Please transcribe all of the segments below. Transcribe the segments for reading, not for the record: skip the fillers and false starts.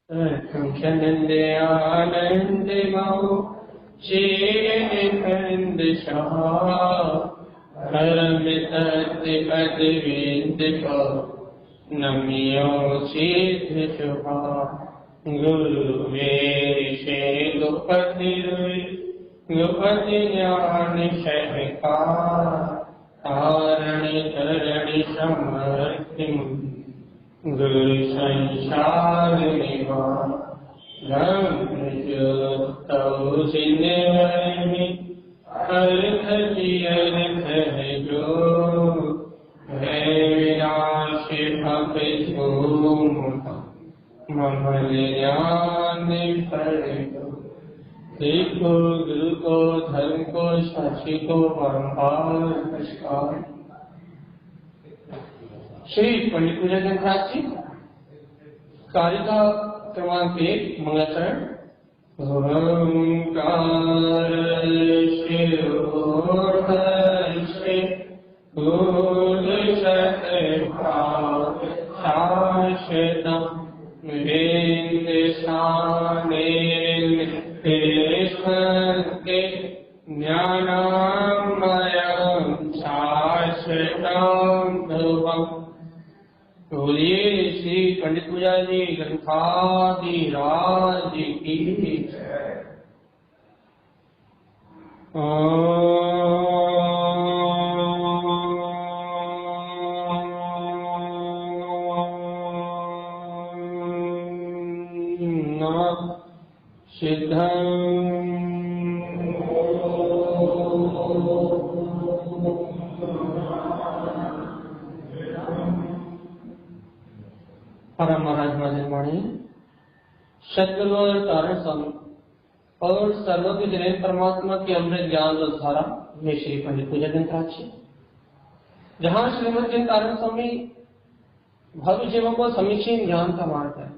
Nand Anand Mau Chend Shah Paramit Pad Vindika Namyo Siddh Shubha Guru Veshe Gopati Jnani Shahika Tarani Tarani Samartim Guru Sanshar Niva Dhamma Tau Sinevani Arthati Arthati Jo Vinashi Bhapisum Mamaliyani Parido देखो गुरु को धर्म को साक्षी को परम्पार नमस्कार। श्री पंडित पूजा ग्रंथराज जी कारिका क्रमांक 1 मंगलाचरण। ओंकार शिवोर्धश्री शाश्वतम् वेदेशानेर्निष्पन्ते ज्ञानामयं शाश्वतं ध्रुवम्। बोलिए श्री पंडित पूजा जी ग्रंथाधिराज की जय। सिद्धं परम महाराज महाजनवाणी सद्गुरु और तारण स्वामी और सर्वज्ञ जन परमात्मा की अमृत ज्ञान धारा ये श्री पंडित पूजा ग्रंथराज जी, जहाँ श्रीमद जन तारण स्वामी भव्य जीवों को समीचीन ज्ञान का मार्ग है।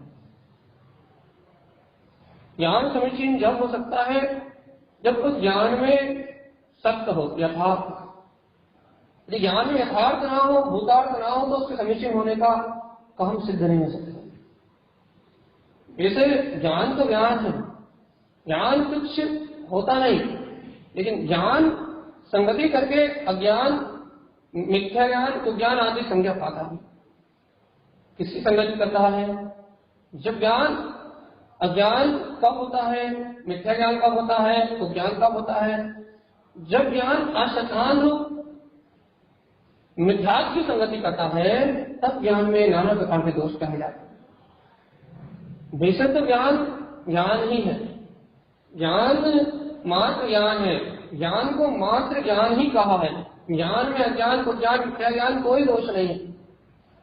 ज्ञान समीचीन जब हो सकता है जब उस ज्ञान में सत्य हो, यथार्थ। यदि ज्ञान में यथार्थ ना हो, भूतार्थ ना हो, तो उसके समीचीन होने का काम सिद्ध नहीं हो सकता। वैसे ज्ञान तो ज्ञान है, ज्ञान कुछ होता नहीं, लेकिन ज्ञान संगति करके अज्ञान, मिथ्या ज्ञान, कुज्ञान आदि संज्ञा पाता है। किसकी संगति करता है? जब ज्ञान, अज्ञान कब होता है, मिथ्या ज्ञान कब होता है, कुज्ञान कब होता है? जब ज्ञान अशतान हो, मिथ्यात्व की संगति करता है, तब ज्ञान में नाना प्रकार के दोष कहे जाते हैं। वैसे तो ज्ञान ज्ञान ही है, ज्ञान मात्र ज्ञान है, ज्ञान को मात्र ज्ञान ही कहा है। ज्ञान में अज्ञान, कुज्ञान, मिथ्या ज्ञान कोई दोष नहीं है।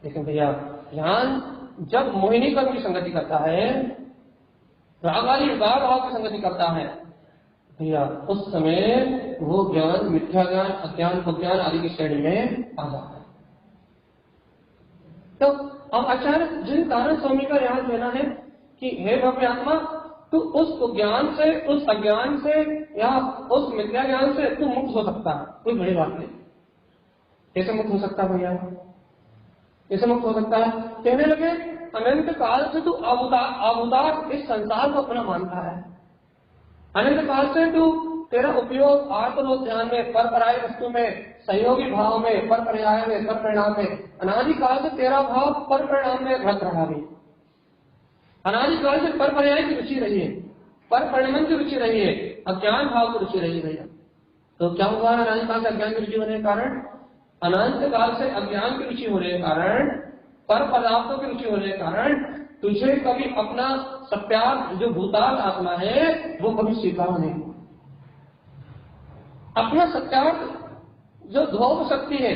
लेकिन भैया ज्ञान जब मोहिनी कर्म की संगति करता है, राग आदि विकार भाव की संगति करता है, भैया उस समय वो ज्ञान मिथ्या ज्ञान, अज्ञान, कुज्ञान आदि की श्रेणी में आ जाता है। तो अब आचार्य जिन तारण स्वामी का यहाँ कहना है कि हे भव्य आत्मा, तू उस कुज्ञान से, उस अज्ञान से या उस मिथ्या ज्ञान से तू मुक्त हो सकता है, कोई बड़ी बात नहीं। कैसे मुक्त हो सकता है भैया? कैसे मुक्त हो सकता है? कहने लगे अनंत काल से तू अवतार इस संसार को अपना मानता है। अनंत काल से तू तेरा उपयोग आत्मरोध ध्यान में, पर पराय वस्तु में, सहयोगी भाव में, पर पर्याय में, पर परिणाम में, अनादि काल से तेरा भाव पर परिणाम में रत रहा भी। अनादि काल से पर पर्याय की रुचि रही है, पर परिणाम की रुचि रही है, अज्ञान भाव की रुचि रही है। तो क्या हुआ? अनादि काल से अज्ञान की रुचि होने के कारण, अनंत काल से अज्ञान की रुचि होने के कारण, पर पदार्थों की रुचि होने के कारण तुझे कभी अपना सत्यार्थ जो भूतार्थ आत्मा है वो कभी स्वीकार नहीं हुआ। अपना सत्यार्थ जो धोप शक्ति है,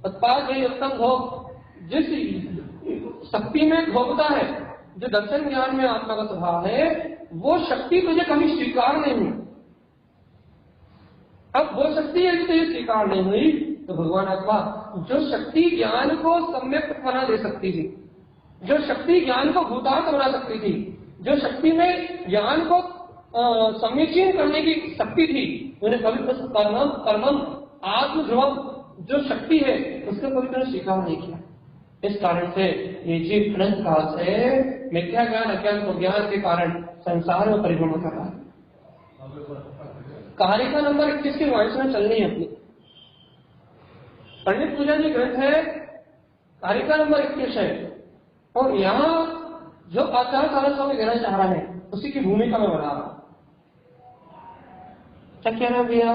उत्पाद है उत्तम धोप, जिस शक्ति में धोपता है, जो दर्शन ज्ञान में आत्मा का स्वभाव है, वो शक्ति तुझे कभी स्वीकार नहीं हुई। अब वो शक्ति यदि तुझे स्वीकार नहीं हुई तो भगवान आत्मा जो शक्ति ज्ञान को सम्यक बना दे सकती थी, जो शक्ति ज्ञान को भूतार्थ बना सकती थी, जो शक्ति में ज्ञान को समीचीन करने की शक्ति थी, उन्हें कभी कर्मम आत्म ध्रुवम जो शक्ति है उसको कभी तुमने स्वीकार नहीं किया। इस कारण से ये जीव अनंत काल से मिथ्या ज्ञान अज्ञान को ज्ञान के कारण संसार में परिभ्रमण कर रहा है। कारिका नंबर 21 की वांछना चलनी है अपनी। पंडित पूजा जी ग्रंथ है, कारिका नंबर 21 है, और यहाँ जो आचार्य सारा स्वामी देना चाह रहा है उसी की भूमिका में बना रहा हूं। क्या कह रहे हैं भैया?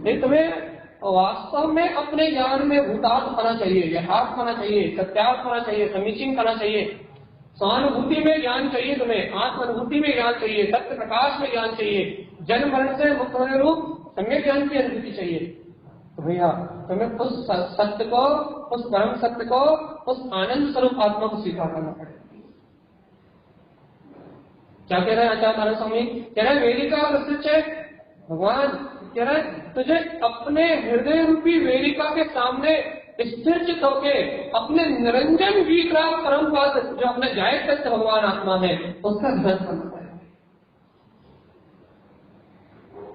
ये तुम्हें वास्तव में अपने ज्ञान में भूतार्थ होना चाहिए, यथार्थ होना चाहिए, सत्यार्थ होना चाहिए, समीचीन करना चाहिए, सहानुभूति में ज्ञान चाहिए, तुम्हें आत्मानुभूति में ज्ञान चाहिए, सत्य प्रकाश में ज्ञान चाहिए, जन्म मरण से मुक्त होने रूप सम्यक ज्ञान की अनुभूति चाहिए। तो भैया तुम्हें उस सत्य को, उस परम सत्य को, उस आनंद स्वरूप आत्मा को स्वीकार करना पड़ेगा। क्या कह रहे हैं आचार्य सारा स्वामी? कह रहे हैं वेदिका सच्चे भगवान कह रहे हैं तुझे अपने हृदय रूपी वेदिका के सामने स्थिर चित होके अपने निरंजन वीतराग परम पद जो अपने जाय सत्य भगवान आत्मा है उसका ध्यान करना पड़ेगा।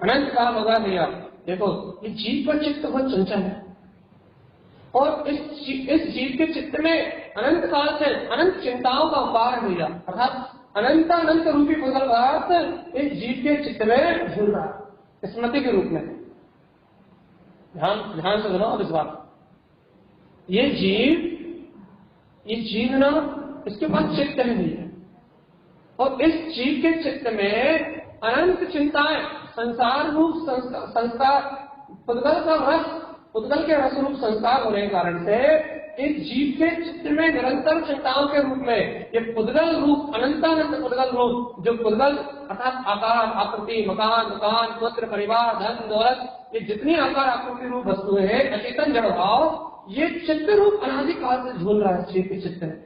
अनंत काल होगा भैया। देखो ये जीव का चित्त बहुत चंचल है, और इस जीव के चित्त में अनंत काल से अनंत चिंताओं का उपार है भैया, अर्थात अनंत रूपी पदार्थ इस जीव के चित्त में झूल रहा है स्मृति के रूप में। ध्यान से सुनो अब इस बात। ये जीव ना, इसके पास चित्त नहीं है, और इस जीव के चित्त में अनंत चिंताएं, संसार रूप संस्कार, पुद्गल के रस रूप संस्कार होने के कारण से इस जीव के चित्त में निरंतर चिंताओं के रूप में ये पुद्गल रूप, अनंतानंत पुद्गल रूप, जो पुद्गल अर्थात आकार, आकृति, मकान, पुत्र, परिवार, धन, दौलत, ये जितनी आकार आकृति रूप वस्तुएं हैं, अचेतन जड़ भाव, ये चित्त रूप अनादि काल से झूल रहा है जीव के चित्त में।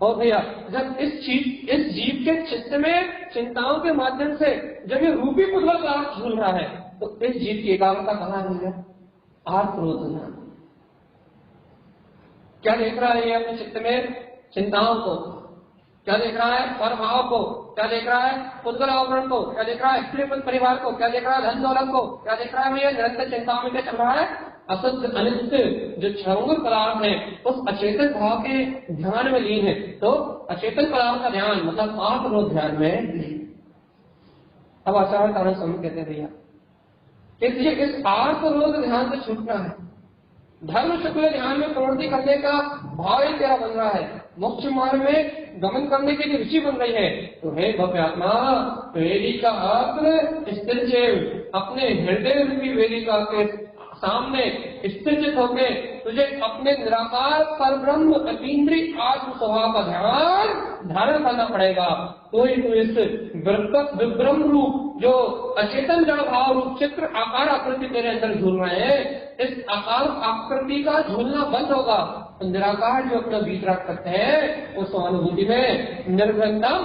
और भैया जब इस जीव के चित्त में चिंताओं के माध्यम से जब ये रूपी पुद्गल का झूल रहा है, तो इस जीव की एकाग्रता कहाँ है? आत्मरोध। क्या देख रहा है ये अपने चित्त में? चिंताओं को। क्या देख रहा है? परभाव को। क्या देख रहा है? पुद्गल आवरण को। क्या देख रहा है? स्त्री परिवार को। क्या देख रहा है? धन दौलत को। क्या देख रहा है भैया? निरंतर चिंताओं में क्या चल रहा है? असत्य अनित्य जो क्षणभंगुर पदार्थ है उस अचेतन भाव के ध्यान में लीन है। तो अचेतन पदार्थ का ध्यान मतलब आत्मरोध ध्यान में लीन। अब आचार्य सारा स्वामी कहते हैं भैया इसलिए इस आत्मरोध ध्यान से छूटना है। धर्म शुक्ल ध्यान में प्रवृत्ति करने का भाव ही तेरा बन रहा है, मोक्ष मार्ग में गमन करने की रुचि बन रही है। तो हे भव्यात्मा, वेदिका स्थिर अपने हृदय रूपी वेदिका के सामने स्थित होके तुझे अपने निराकार परब्रह्म अतीन्द्रिय आत्म स्वभाव का ध्यान धारण करना पड़ेगा। तो ही तू इस विब्रह्म रूप जो अचेतन जड़ भाव रूप चित्र आकार आकृति तेरे अंदर झूल रहे हैं, इस आकार आकृति का झूलना बंद होगा। तो निराकार जो अपना वीतराग करते हैं उस अनुभूति में निर्ग्रंथम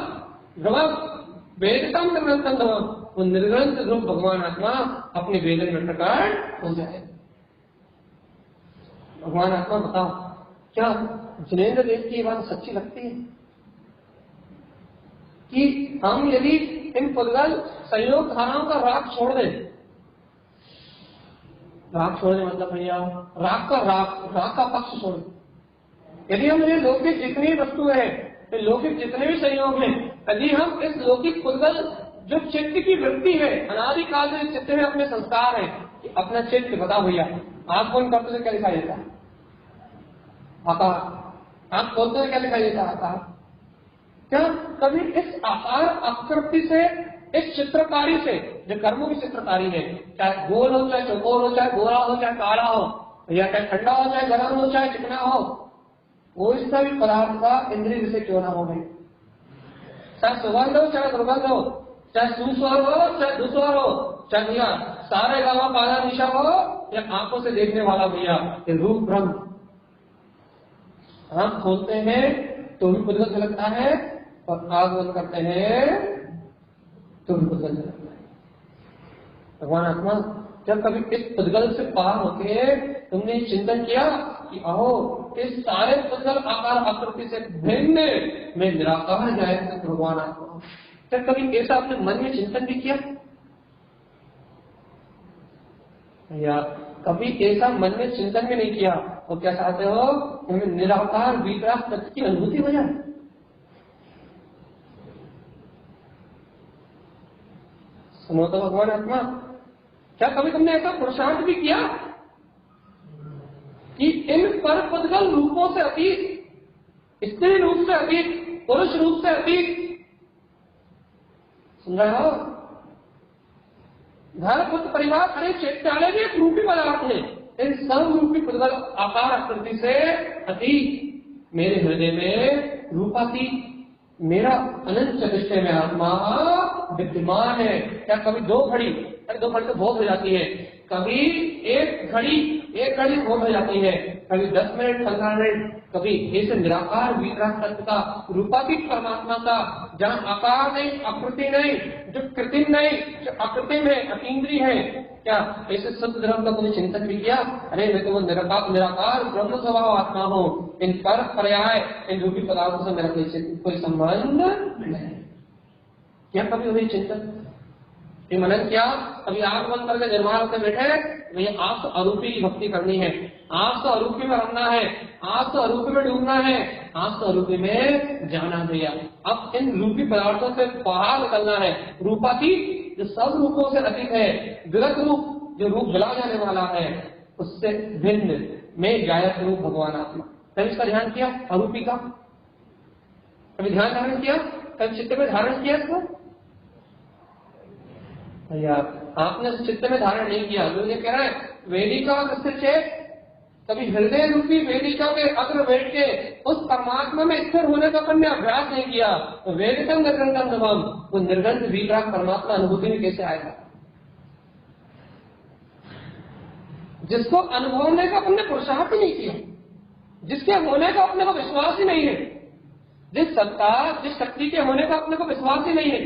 वेदतम निर्ग्रंथम धर्म, वो निर्ग्रंथ रूप भगवान आत्मा अपने वेदन में प्रकट हो जाए। भगवान आत्मा बताओ क्या जिनेन्द्र देव की ये बात सच्ची लगती है कि हम यदि इन पुद्गल संयोग धाराओं का राग छोड़ दें? राग छोड़ने मतलब भैया राग का पक्ष छोड़ दें। यदि हम ये लौकिक जितनी वस्तुएं हैं, लौकिक जितने भी संयोग हैं, यदि हम इस लौकिक पुद्गल जो चित्त की वृत्ति है, अनादि काल से चित्त में अपने संस्कार है, अपना चित्त बताओ भैया आंख बंद करते क्या दिखाई देता है? आकार। आंख खोलते हुए क्या दिखाई देता है? आकार। क्या कभी इस आकार आकृति से, इस चित्रकारी से, जो कर्मों की चित्रकारी है, चाहे गोल हो, चाहे चौकोर हो, चाहे गोरा हो, चाहे काला हो, या चाहे ठंडा हो, चाहे गर्म हो, चाहे चिकना हो, वो इसका भी पदार्थ का इंद्रिय विषय क्यों ना हो गई, चाहे सुगंध हो, चाहे दुर्गंध हो, चाहे सुस्वर हो, चाहे दुस्वर हो, चाहे भैया सारे गाँव काला निशा हो, या आंखों से देखने वाला भैया रूप ब्रह्म। आंख खोलते हैं तो भी पुद्गल झलकता है, और आग बंद करते हैं तो भी पुद्गल झलकता है। भगवान आत्मा जब कभी इस पुद्गल से पार होके तुमने चिंतन किया कि अहो इस सारे पुद्गल आकार आकृति से भिन्न में निराकार जाए भगवान आत्मा, जब कभी ऐसा अपने मन में चिंतन भी किया? या कभी ऐसा मन में चिंतन भी नहीं किया तो क्या चाहते हो? हमें निराकार वितराग तत्व की अनुभूति हो जाए। सुनो तो भगवान आत्मा, क्या कभी तुमने ऐसा पुरुषार्थ भी किया कि इन पर पदगल रूपों से अतीत, स्त्री रूप से अतीत, पुरुष रूप से अतीत, सुन रहे हो? घर पुत्र परिवार अनेक चैत्यालय भी एक रूपी पदार्थ है। इन सब रूपी पदगल आकार आकृति से अतीत मेरे हृदय में रूपातीत मेरा अनंत चतुष्टय में आत्मा विद्यमान है। क्या कभी दो घड़ी तो बहुत हो जाती है, कभी एक घड़ी बहुत हो जाती है, कभी 10 मिनट 15 मिनट, कभी ऐसे निराकार वितराग तत्व का रूपातीत परमात्मा का, जहाँ आकार नहीं, आकृति नहीं, जो कृत्रिम नहीं, जो अकृत्रिम है, अतीन्द्रिय है, क्या ऐसे शुद्ध धर्म का कोई चिंतन भी किया? अरे मैं तो वो निराकार ब्रह्म स्वभाव आत्मा हूँ, इन पर पर्याय इन रूपी पदार्थों से मेरा कोई संबंध नहीं। क्या कभी हुई चिंतन? ये मनन किया? कभी आंख बंद करके निर्माण होकर बैठे, भैया आप तो अरूपी की भक्ति करनी है, आप तो अरूपी में रहना है, आप तो अरूपी में डूबना है, आप तो अरूपी में जाना भैया। अब इन रूपी पदार्थों से बाहर निकलना है। रूपातीत जो सब रूपों से अधिक है, विगत रूप जो रूप भुला जाने वाला है, उससे भिन्न में गायक रूप भगवान आत्मा। कभी इसका ध्यान किया? अरूपी का कभी ध्यान धारण किया? कभी चित्त में धारण किया इसको? भैया आपने चित्त में धारण नहीं किया। जो ये कह रहा है वेदिका चेत, कभी हृदय रूपी वेदिका के अग्र बैठ के उस परमात्मा में स्थिर होने का हमने अभ्यास नहीं किया, तो वेदिकम निर्गंधम नवम, वो निर्गंध वितराग परमात्मा अनुभूति में कैसे आएगा? जिसको अनुभवने का अपने पुरुषार्थ ही नहीं किया, जिसके होने का अपने को विश्वास ही नहीं है, जिस सत्ता जिस शक्ति के होने का अपने को विश्वास ही नहीं है,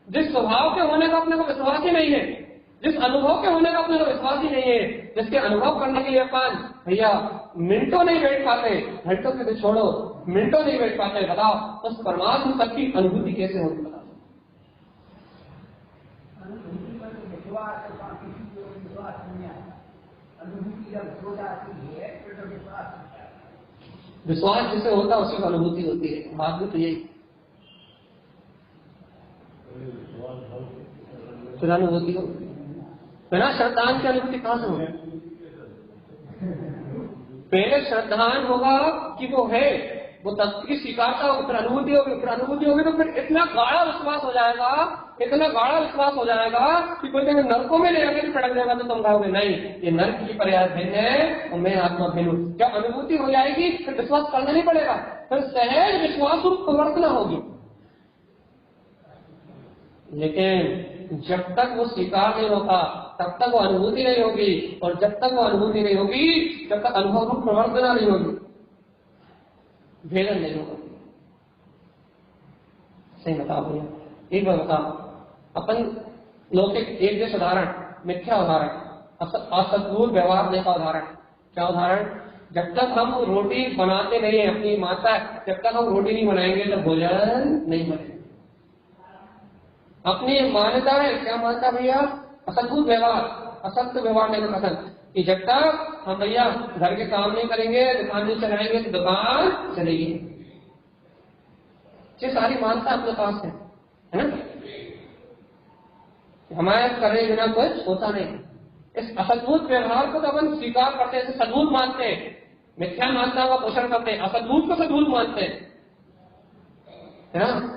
जिस स्वभाव के होने का अपने को विश्वास ही नहीं है, जिस अनुभव के होने का अपने को विश्वास ही नहीं है, जिसके अनुभव करने के लिए अपन भैया मिनटों नहीं बैठ पाते, घंटों के तो छोड़ो, मिनटों नहीं बैठ पाते, बताओ उस परमात्मा तक की अनुभूति कैसे होगी? बताओ। विश्वास जिसे होता है उसकी अनुभूति होती है। बात भी तो यही फिर अनुभूति हो, बिना श्रद्धान की अनुभूति कहां से होगी? पहले श्रद्धान होगा कि वो है, वो तत्व की स्वीकारता हो, फिर अनुभूति होगी, फिर अनुभूति होगी तो फिर इतना गाढ़ा विश्वास हो जाएगा, इतना गाढ़ा विश्वास हो जाएगा कि कोई कहीं नरकों में ले जाकर पड़क जाएगा तो तुम कहोगे नहीं ये नर्क की पर्याय भिन्न है और मैं आत्मा भिन्न हूं। जब अनुभूति हो जाएगी फिर विश्वास करना नहीं पड़ेगा, फिर सहज विश्वास रूप प्रवर्तना होगी। लेकिन जब तक वो स्वीकार नहीं होता तब तक वो अनुभूति नहीं होगी, और जब तक वो अनुभूति नहीं होगी तब तक अनुभव रूप प्रवर्तना नहीं होगी, भेदन नहीं होगा। सही बताओ भैया, एक बार बताओ, अपन लौकिक एक जैसे उदाहरण, मिथ्या उदाहरण, असद्भुत व्यवहार नहीं का उदाहरण। क्या उदाहरण? जब तक हम रोटी बनाते नहीं है अपनी माता, जब तक हम रोटी नहीं बनाएंगे तो भोजन नहीं बनेगा। अपनी मान्यता है, क्या मानता भैया? असद्भुत व्यवहार, असत्य व्यवहार नहीं पसंद, कि जब तक हम भैया घर के काम नहीं करेंगे, दुकान नहीं चलाएंगे तो दुकान चलेगी। ये सारी मान्यता अपने पास है ना? हमारे करे बिना कुछ होता नहीं। इस असद्भुत व्यवहार को तो अपन स्वीकार करते हैं, सद्भुत मानते हैं, मिथ्या मान्यता का पोषण करते हैं, असद्भुत को सद्भुत मानते हैं, है ना?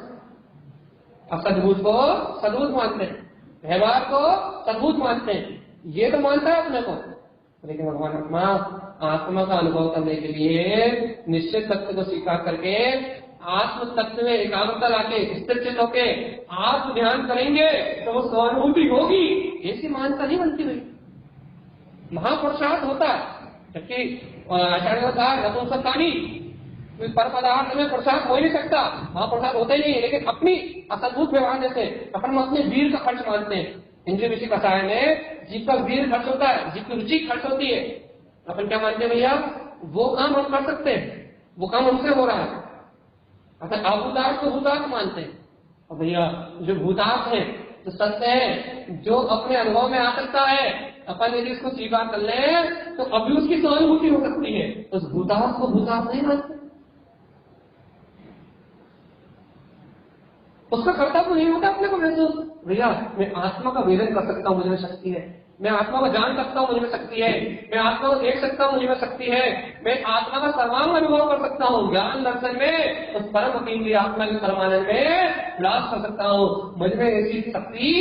असद्भुत को सद्भुत मानते हैं, व्यवहार को सद्भुत मानते हैं, ये तो मानता है अपने को। लेकिन भगवान आत्मा का अनुभव करने के लिए निश्चित तत्व को स्वीकार करके आत्म तत्व में एकाग्रता लाके स्थिर चित्त होके आत्म ध्यान करेंगे तो वो स्वानुभूति होगी। ऐसी मान्यता नहीं बनती भाई, महापुरुषार्थ होता है। जबकि आचार्य होता है नपुंसकतानी, पर पदार्थ में पुरुषार्थ हो ही नहीं सकता, महापुरुषार्थ होता ही नहीं है। लेकिन अपनी असद्भुत व्यवहार जैसे अपन अपने वीर का खर्च मानते हैं। इंद्रिय विषय कसाय में जीव का वीर खर्च होता है, जीव की रुचि खर्च होती है। अपन क्या मानते हैं भैया? वो काम हम कर सकते हैं, वो काम हमसे हो रहा है। अपन अभूतार्थ को भूतार्थ मानते हैं, और भैया जो भूतार्थ है जो सत्य है, जो अपने अनुभव में आ सकता है, अपन यदि इसको स्वीकार कर ले तो अभी उसकी सहानुभूति हो सकती है, उस भूतात्मा को भूतात्मा नहीं मानते, उसका कर्तव्य नहीं होता अपने को महसूस, भैया मैं आत्मा का वेदन कर सकता हूँ, मुझे में शक्ति है, मैं आत्मा को जान सकता हूँ, मुझे में शक्ति है, मैं आत्मा को देख सकता हूँ, मुझे में शक्ति है, मैं आत्मा का सर्वांग अनुभव कर सकता हूँ, ज्ञान दर्शन में उस परम अकेली आत्मा के परमानंद में विलास कर सकता हूँ, मुझ में ऐसी शक्ति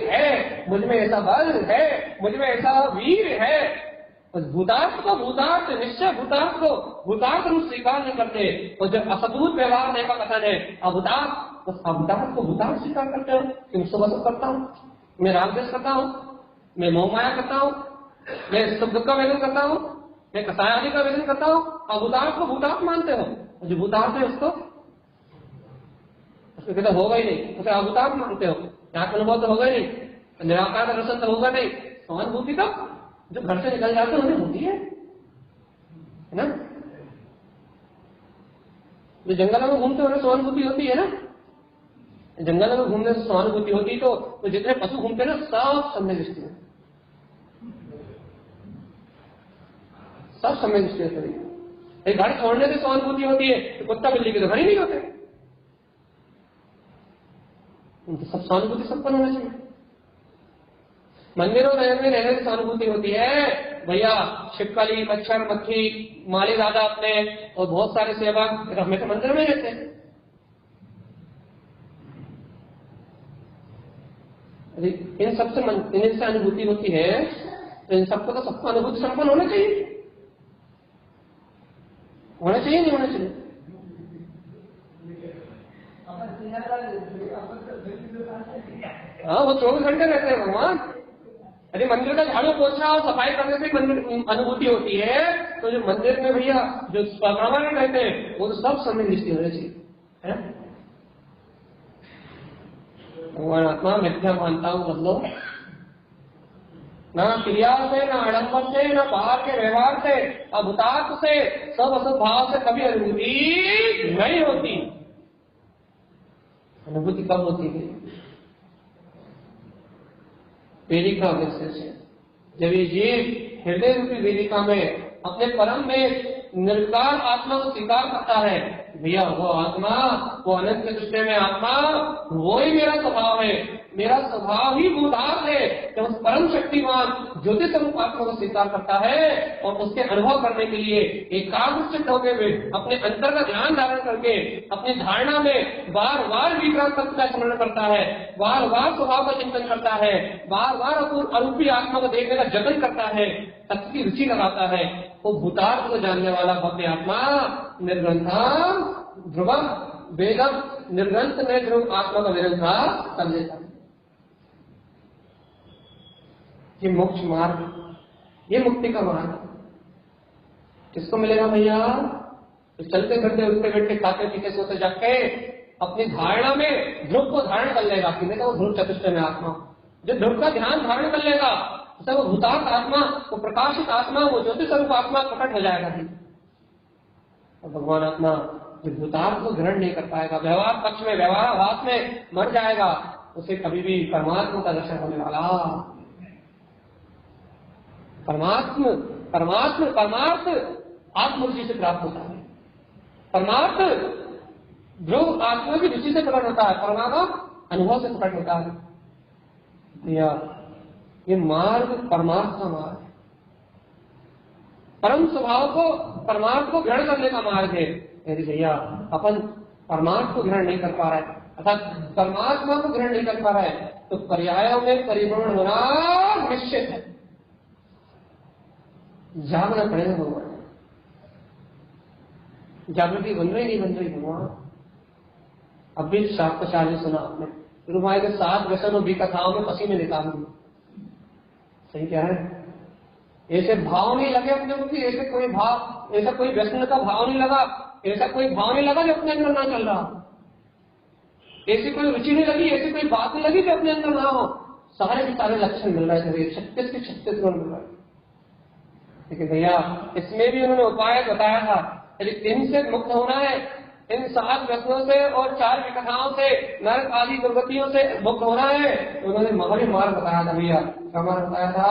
है, मुझ में ऐसा बल है, मुझ में ऐसा वीर है। उस भूतार्थ को भूतार्थ निश्चय भूतार्थ रूप स्वीकार नहीं करते, और जब असद्भूत व्यवहार नहीं का कथन है अभूतार्थ, उस अभूतार्थ को भूतार्थ स्वीकार करते हो कि मैं सुबह करता हूँ, मैं रागद्वेष करता हूँ, मैं मोह माया करता हूँ, मैं सुख दुख का वेदन करता हूँ, मैं कसाय आदि का वेदन करता हूँ, अभूतार्थ को भूतार्थ मानते हो, जो भूतार्थ है उसको कहते होगा ही नहीं, उसे अभूतार्थ मानते हो, यहाँ अनुभव तो होगा ही नहीं, निराकार का दर्शन तो होगा नहीं, सहानुभूति तो जो घर से निकल जाते हैं उन्हें होती है ना, जो जंगलों में घूमते उन्हें सहानुभूति होती है ना, जंगलों में घूमने से सहानुभूति होती तो जितने पशु घूमते हैं ना सब समय दृष्टि में, सब समय दृष्टि में, घर छोड़ने से सहानुभूति होती है तो कुत्ता बिल्ली के तो घर ही नहीं होते, उनकी सब सहानुभूति संपन्न होना चाहिए। मंदिरों में रहने से सहानुभूति होती है, भैया छिपकली मच्छर मक्खी माली दादा अपने और बहुत सारे सेवक हमें तो मंदिर में रहते हैं, इन सबसे इनसे अनुभूति होती है तो इन सबको तो सबको अनुभूति संपन्न होना चाहिए, नहीं होना चाहिए। हाँ वो 24 घंटे रहते हैं भगवान, यदि मंदिर का झाड़ू पोछा और सफाई करने से मंदिर अनुभूति होती है तो जो मंदिर में भैया जो परमानेंट रहते हैं वो तो सब समय दृष्टि होनी चाहिए, है भगवान आत्मा मिथ्या मानता हूं बदलो, ना क्रिया से ना आडंबर से ना बाहर के व्यवहार से अभूतार्थ से सब असद भाव से कभी अनुभूति नहीं होती। अनुभूति कब होती है? वेदिका विशेष है, जब ये जीव हृदय रूपी वेदिका में अपने परम में निर्विकार आत्मा को स्वीकार करता है, भैया वो आत्मा, वो अनंत के दृष्टि में आत्मा वो ही मेरा स्वभाव है, मेरा स्वभाव ही भूतार्थ है। जब उस परम शक्तिमान ज्योति स्वरूप आत्मा को स्वीकार करता है और उसके अनुभव करने के लिए एकाग्रचित्त होते हुए अपने अंतर का ध्यान धारण करके अपनी धारणा में बार बार विक्रांत तत्व का स्मरण करता है, बार बार स्वभाव का चिंतन करता है, बार बार अरूपी आत्मा को देखने का जतन करता है, तत्व की रुचि लगाता है, वो भूतार्थ को जानने वाला भव्य आत्मा निर्ग्रंथम ध्रुवम वेदम, निर्ग्रंथ में ध्रुव आत्मा का निरंथा कर लेता है। ये मोक्ष मार्ग, ये मुक्ति का मार्ग किसको मिलेगा भैया? तो चलते फिरते उठते बैठते खाते पीते सोते जाके अपनी धारणा में ध्रुव को धारण कर लेगा कि नहीं तो वो ध्रुव चतुष्टय में आत्मा, जो ध्रुव का ध्यान धारण कर लेगा तो वो भूतार्थ आत्मा, वो प्रकाशित आत्मा, वो ज्योति स्वरूप आत्मा प्रकट हो जाएगा ही। और भगवान आत्मा जो भूतार्थ को ग्रहण नहीं कर पाएगा, व्यवहार पक्ष में व्यवहार भाव में मर जाएगा, उसे कभी भी परमात्मा का दर्शन होने वाला। परमार्थ आत्मरुचि से प्राप्त होता है, परमार्थ ध्रुव आत्मा की रुचि से प्रकट होता है, परमात्मा अनुभव से प्रकट होता है। ये मार्ग परमार्थ का मार्ग है, परम स्वभाव को परमार्थ को ग्रहण करने का मार्ग है। यदि भैया अपन परमार्थ को ग्रहण नहीं कर पा रहा है अर्थात परमात्मा को ग्रहण नहीं कर पा रहा है तो पर्यायों में परिपूर्ण होना निश्चित है, जागना पड़ेगा भगवान। जागृति बन रही भगवान। अब भी शास्त्र चार्य सुना आपने, रुमाए के 7 व्यसनों भी कथाओं में पसीने निकाल दिए, सही क्या है? ऐसे भाव नहीं लगे अपने को कि ऐसा कोई व्यसन का भाव नहीं लगा, ऐसा कोई भाव नहीं लगा जो अपने अंदर ना चल रहा, ऐसी कोई रुचि नहीं लगी, ऐसी कोई बात नहीं लगी जो अपने अंदर ना हो। सारे के सारे लक्षण मिल रहे थे, 36 के 36 गुण मिल रहे। ठीक है भैया, इसमें भी उन्होंने उपाय बताया था, यदि इनसे मुक्त होना है, इन 7 व्यसनों से और 4 विकथाओं से, नरक आदि दुर्गतियों से मुक्त होना है, तो उन्होंने महान मार्ग बताया था भैया। क्या मार्ग बताया था?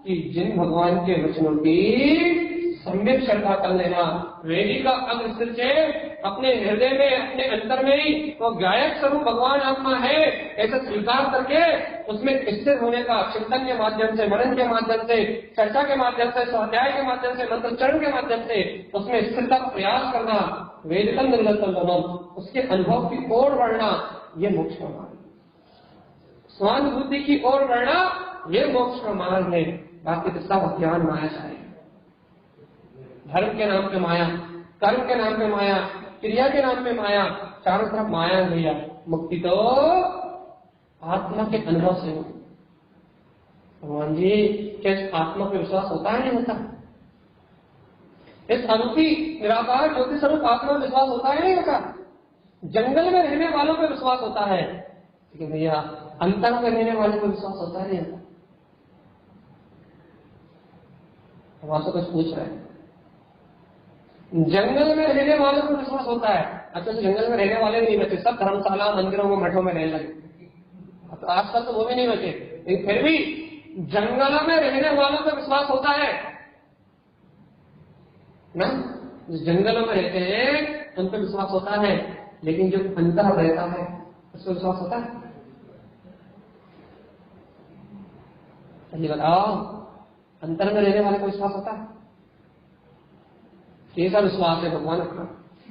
कि जिन भगवान के वचनों की सम्यक श्रद्धा कर लेना, वेदी का अंग सिर से अपने हृदय में, अपने अंतर में ही वो गायक स्वरूप भगवान आत्मा है ऐसा स्वीकार करके उसमें स्थिर होने का चिंतन के माध्यम से, मनन के माध्यम से, चर्चा के माध्यम से, स्वाध्याय के माध्यम से, मंत्रोच्चारण के माध्यम से उसमें स्थिरता का प्रयास करना, वेदकम निर्गतम उसके अनुभव की ओर बढ़ना, ये मोक्ष का मार्ग। स्वानुभूति की ओर बढ़ना ये मोक्ष का मार्ग है। बाकी तो सब अज्ञान माया है। धर्म के नाम पे माया, कर्म के नाम पे माया, क्रिया के नाम पे माया, चारों तरफ माया भैया। मुक्ति तो आत्मा के अनुभव से हो। भगवान जी क्या आत्मा पे विश्वास होता है नहीं होता? इस अनूठी निराकार ज्योति स्वरूप आत्मा में विश्वास होता है नहीं होता? जंगल में रहने वालों पे विश्वास होता है, ठीक है भैया, अंतर में रहने वाले को विश्वास होता है नहीं होता? हम आपसे कुछ पूछ रहे हैं। जंगल में रहने वालों को विश्वास होता है। अच्छा, तो जंगल में रहने वाले भी नहीं बचे, सब धर्मशाला मंदिरों में मठों में रहने लगे। तो आजकल तो वो भी नहीं बचे, लेकिन फिर भी जंगलों में रहने वालों को विश्वास होता है ना। जो जंगलों में रहते हैं उन पर विश्वास होता है, लेकिन जो अंतर रहता है उस पर विश्वास होता है? चलिए बताओ, अंतर में रहने वाले को विश्वास होता है? कैसा विश्वास है भगवान अपना?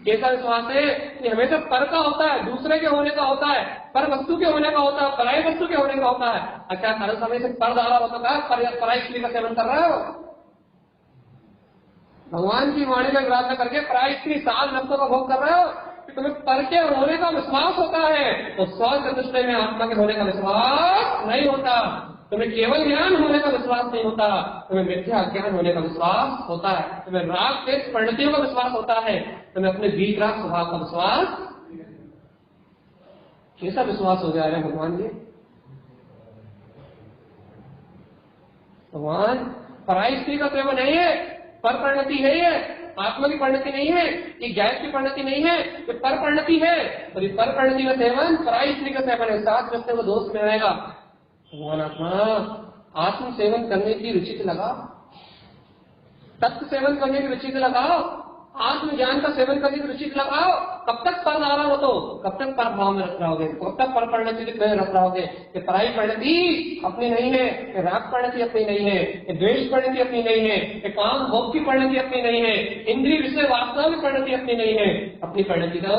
कैसा विश्वास है कि हमें तो पर का होता है, दूसरे के होने का होता है, पर वस्तु के होने का होता है, पराई वस्तु के होने का होता है। अच्छा, हर समय से पर डाला होता है, पराई स्त्री का सेवन कर रहे हो? भगवान की वाणी का ग्राह्य करके पराई स्त्री साल नफ्सों का भोग कर रहे हो कि तुम्हें पर के होने का विश्वास होता है, तो स्व चतुष्टय में आत्मा के होने का विश्वास नहीं होता। तुम्हें केवल ज्ञान होने का विश्वास नहीं होता, तुम्हें मिथ्या ज्ञान होने का विश्वास होता है। तुम्हें राग के परिणतियों का विश्वास होता है, तुम्हें अपने वीतराग स्वभाव का विश्वास। कैसा विश्वास हो गया है भगवान जी? भगवान पराई स्त्री का सेवन नहीं है, पर परिणति है ये, आत्मा की परिणति नहीं है, ये गैस की परिणति नहीं है, ये पर परिणति है। और ये पर परिणति का सेवन पराई स्त्री का सेवन है, साथ में वो दोष में रहेगा। भगवान आत्मा आत्म सेवन करने की रुचि से लगाओ, तत्व सेवन करने की रुचि से लगाओ, आत्मज्ञान का सेवन करने की रुचि से लगाओ। कब तक पर आ रहा हो, तो कब तक पर भाव में रख रहोगे, कब तक पर परिणति में रख रहोगे कि पराई परिणति अपनी नहीं है, कि राग परिणति अपनी नहीं है, कि द्वेष परिणति अपनी नहीं है, कि काम भोग की परिणति अपनी नहीं है, इंद्रिय विषय वासना की परिणति अपनी नहीं है। अपनी परिणति तो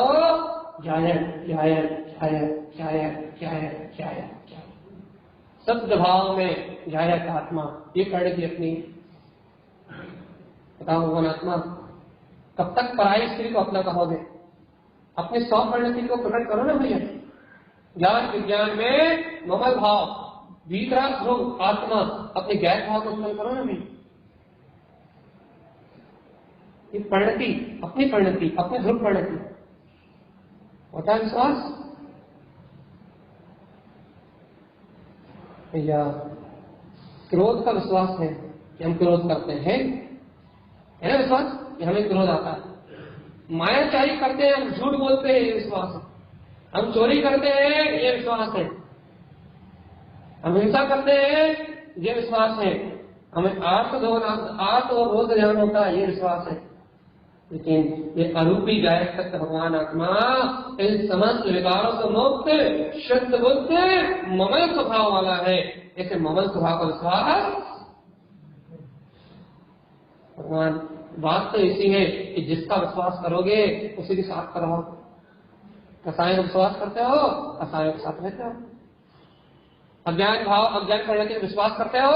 क्या सत्य भाव में जायक आत्मा, ये परिणति अपनी। बताओ भगवान आत्मा, कब तक पराई स्त्री को अपना कहोगे? अपनी सौ परिणति को प्रकट करो ना भैया। ज्ञान विज्ञान में ममल भाव, भीतरा ध्रुव आत्मा, अपने गैर भाव को उत्पन्न करो ना भैया। ये परिणति, अपनी परिणति, अपनी ध्रुव परिणति होता है विश्वास भैया। क्रोध का विश्वास है कि हम क्रोध करते हैं, है ना विश्वास कि हमें क्रोध आता है। मायाचारी करते हैं, हम झूठ बोलते हैं, ये विश्वास है। हम चोरी करते हैं, ये विश्वास है। हम हिंसा करते हैं, ये विश्वास है। हमें आर्त और रोध ध्यान होता है, ये विश्वास है। लेकिन ये अरूपी गायक तक भगवान आत्मा इन समस्त विकारों से मुक्त शुद्ध बुद्ध ममल स्वभाव वाला है। ऐसे ममल स्वभाव का विश्वास भगवान, बात तो ऐसी है कि जिसका विश्वास करोगे उसी के साथ करो। कसाय का विश्वास करते हो, कसायों के साथ रहते हो। अज्ञान भाव, अज्ञान करने के विश्वास करते हो,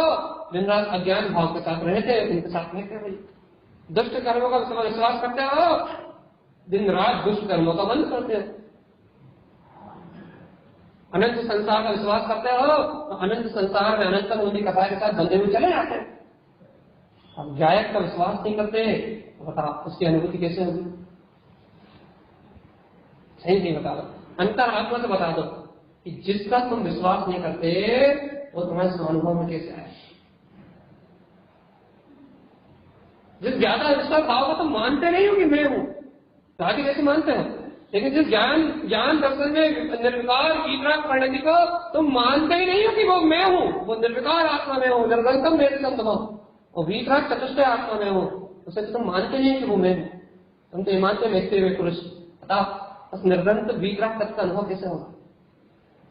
दिन रात अज्ञान भाव के साथ रहते, उनके साथ रहते हो। दुष्ट कर्मों का विश्वास करते हो, दिन रात दुष्ट कर्मों का बंद करते हो। अनंत संसार का विश्वास करते हो, तो अनंत संसार में अनंत मुनि कसाय के साथ बंधे हुए चले जाते हैं। अब गायक का विश्वास नहीं करते, तो बताओ उसकी अनुभूति कैसे होगी? सही नहीं बता दो, अंतर आत्मा से बता दो कि जिसका तुम विश्वास नहीं करते वो तुम्हारे अनुभव में कैसे आए। जिस ज्यादा विश्वास भाव को तुम मानते नहीं हो कि मैं हूं, तो आगे कैसे मानते हो? लेकिन जिस ज्ञान दर्शन में निर्विकार वीतराग परिणति को तुम मानते ही नहीं हो कि वो मैं हूँ, वो निर्विकार आत्मा में हूँ, निर्गंतम निर्गम और वीतराग चतुष्टय आत्मा में हूँ, उसे तुम मानते नहीं कि वो मैं हूँ। तुम तो ये मानते मिलते हुए पुरुष। बता बस निर्गंत वीतराग तक का अनुभव कैसे होगा?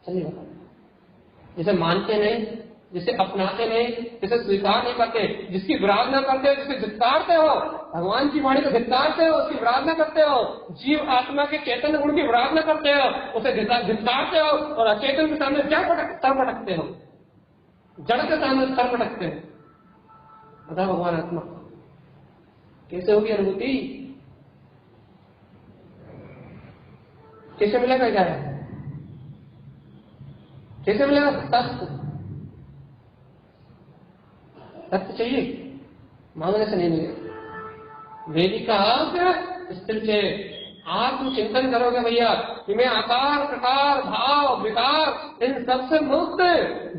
चलिए बताओ। जिसे मानते नहीं, जिसे अपनाते नहीं, जिसे स्वीकार नहीं करते, जिसकी विराधना करते हो, जिसे धिक्कारते हो, भगवान की वाणी को धिक्कारते हो, उसकी विराधना करते हो, जीव आत्मा के चैतन्य गुण की विराधना करते हो, उसे धिक्कारते हो और अचेतन के सामने क्या सर पटकते हो, जड़ के सामने सर पटकते हो। बताओ भगवान आत्मा कैसे होगी अनुभूति? कैसे मिलेगा? क्या है? कैसे मिलेगा? तत्व चाहिए, मांगने से नहीं मिलेगा। वेदिका स्थिर से आत्म चिंतन करोगे भैया कि मैं आकार प्रकार भाव विकार इन सबसे मुक्त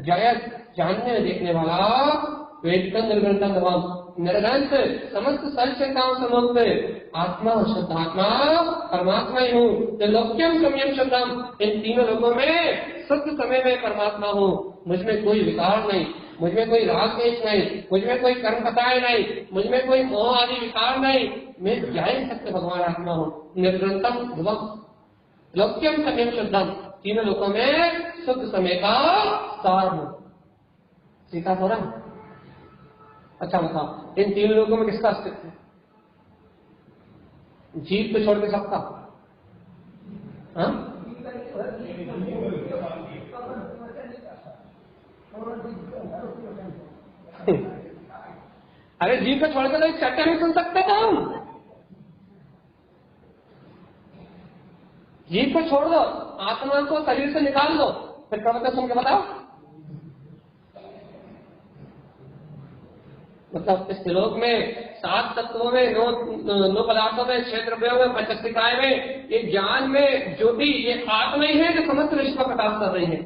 जगत जानने देखने वाला वेदिक निर्गंतम निर्गंत समस्त सर्वचेताओं से मुक्त आत्मा शुद्ध आत्मा परमात्मा ही हूँ। त्रिलोक्यम संयम शुद्धम, इन तीनों लोगों में शुद्ध समय में परमात्मा हूँ। मुझमें कोई विकार नहीं, मुझमें कोई राग द्वेष नहीं, मुझमें कोई कर्म बताए नहीं, मुझमें कोई मोह आदि विकार नहीं। मैं ज्ञान सत्य भगवान आत्मा हूँ। निर्गंतम ध्रुवम लोक्यम संयम शुद्धम, तीनों लोगों में शुद्ध समय का सार हूँ। सीता हो रहा? अच्छा बताओ, इन तीन लोगों में किसका अस्तित्व है? जीव को छोड़ के सबका? हाँ? अरे जीव को छोड़ के तो चर्चा नहीं सुन सकते थे हम। जीव को छोड़ दो, आत्मा को शरीर से निकाल दो, फिर कविता सुन के बताओ। मतलब इस श्लोक में 7 तत्वों में 9 पदार्थों में 6 द्रव्यों में 25 निकाय में ये ज्ञान में ज्योति ये आत्मा ही है जो समस्त विश्व का प्रकाश कर रही है।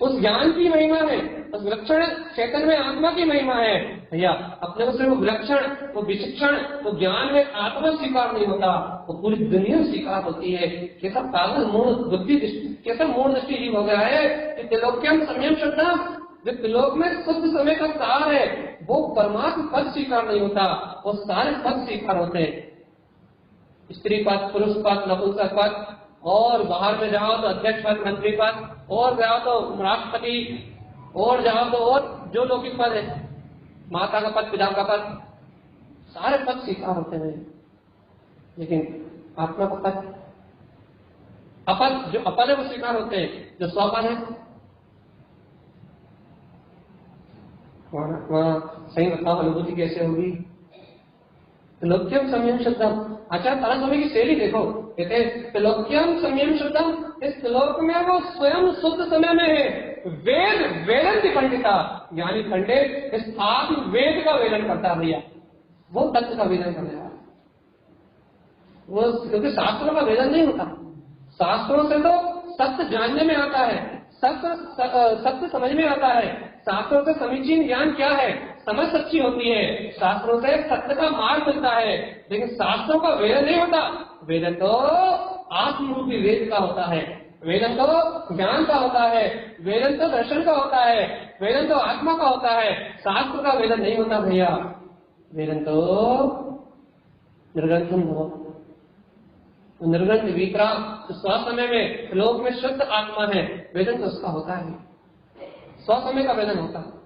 उस ज्ञान की महिमा है, उस विलक्षण चैतन्य में आत्मा की महिमा है भैया। अपने को सिर्फ विलक्षण, वो विचक्षण, वो ज्ञान में आत्मा स्वीकार नहीं होता, वो पूरी दुनिया स्वीकार होती है। कैसा पागल मूल बुद्धि, कैसा मूल दृष्टि जीव हो गया है कि त्रिलोक्यम संयम शुद्धम, जो त्रिलोक में शुद्ध समय का सार है वो परमात्मा पद स्वीकार नहीं होता, वो सारे पद स्वीकार होते हैं। स्त्री पद, पुरुष पद, नपुंसक पद, और बाहर में जाओ तो अध्यक्ष पद, मंत्री पद, और जाओ तो राष्ट्रपति, और जाओ तो और जो लौकिक पद है, माता का पद, पिता का पद, सारे पद स्वीकार होते हैं। लेकिन आत्मा का पद अपद, जो अपद है वो स्वीकार होते हैं, जो स्वपद है वहां सही बताओ अनुभूति कैसे होगी? त्रिलोक्यम संयम शुद्धम। आचार्य तारा स्वामी की शैली देखो, कहते त्रिलोक्यम संयम शुद्धम, इस त्रिलोक में वो स्वयं शुद्ध समय में है। वेदन की पंडिता यानी पंडित इस आत्म वेद का वेदन करता है भैया, वो तत्व का वेदन कर रहा है वो, क्योंकि शास्त्रों का वेदन नहीं होता। शास्त्रों से तो सत्य जानने में आता है, सत्य समझ में आता है। शास्त्रों से समीचीन ज्ञान क्या है, समझ सच्ची होती है। शास्त्रों से सत्य का मार्ग मिलता है, लेकिन शास्त्रों का वेदन नहीं होता। वेदन तो आत्मरूपी वेद का होता है, वेदन तो ज्ञान का होता है, वेदन तो दर्शन का होता है, वेदन तो आत्मा का होता है। शास्त्र का वेदन नहीं होता भैया। वेदन तो निर्गंधम हो, निर्गंध विक्राम स्वसमय में लोक में शुद्ध आत्मा है, वेदन तो उसका होता है, स्वसमय का वेदन होता है।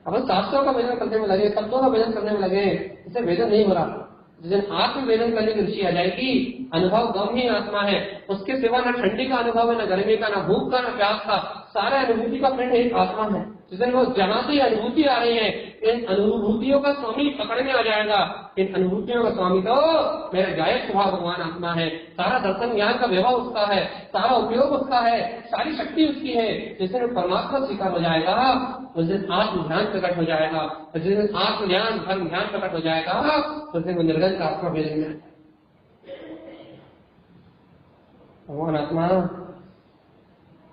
अब शास्त्रों का वेदन करने में लगे, तत्वों का वेदन करने में लगे, इसे वेदन नहीं हो रहा। जिस दिन आत्म वेदन करने की रुचि आ जाएगी, अनुभव गम ही आत्मा है, उसके सिवा न ठंडी का अनुभव है, न गर्मी का, न भूख का, न प्यास का, सारे अनुभूति का पिंड एक आत्मा है। जिस दिन वो जहाँ से अनुभूति आ रही है, इन अनुभूतियों का स्वामी पकड़ने आ जाएगा। इन अनुभूतियों का स्वामी तो मेरा गायक स्वभाव भगवान आत्मा है, सारा दर्शन ज्ञान का वैभव उसका है, सारा उपयोग उसका है, सारी शक्ति उसकी है। जिस दिन परमात्मा स्वीकार हो जाएगा, उस दिन आत्म ध्यान प्रकट हो जाएगा, जिस दिन आत्म ज्ञान धर्म ध्यान प्रकट हो जाएगा, उस दिन वो निर्गंध आत्मा वेदन में भगवान आत्मा।